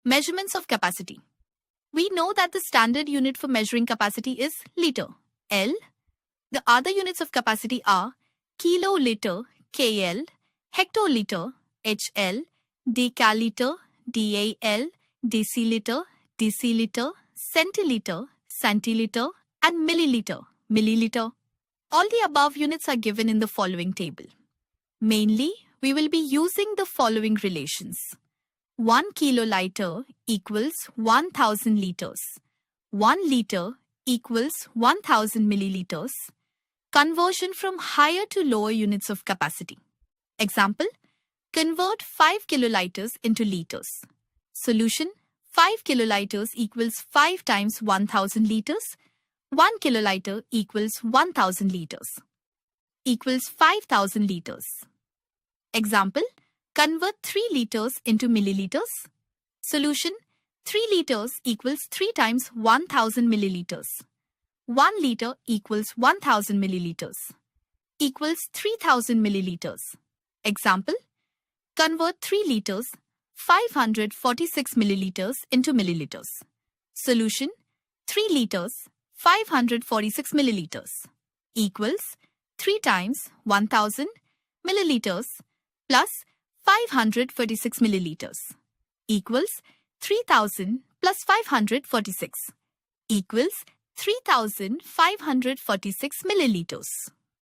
Measurements of capacity. We know that the standard unit for measuring capacity is liter, L. The other units of capacity are kiloliter, KL, hectoliter, HL, decaliter, DAL, deciliter, deciliter, centiliter, centiliter, and milliliter, milliliter. All the above units are given in the following table. Mainly, we will be using the following relations. 1 kiloliter equals 1000 liters. 1 liter equals 1000 milliliters. Conversion from higher to lower units of capacity. Example, convert 5 kiloliters into liters. Solution, 5 kiloliters equals 5 times 1000 liters. 1 kiloliter equals 1000 liters. Equals 5000 liters. Example, convert 3 liters into milliliters. Solution, 3 liters equals 3 times 1000 milliliters. 1 liter equals 1000 milliliters. Equals 3000 milliliters. Example, convert 3 liters, 546 milliliters into milliliters. Solution, 3 liters, 546 milliliters. Equals 3 times 1000 milliliters plus 546 milliliters. Equals 3000 plus 546. Equals 3546 milliliters.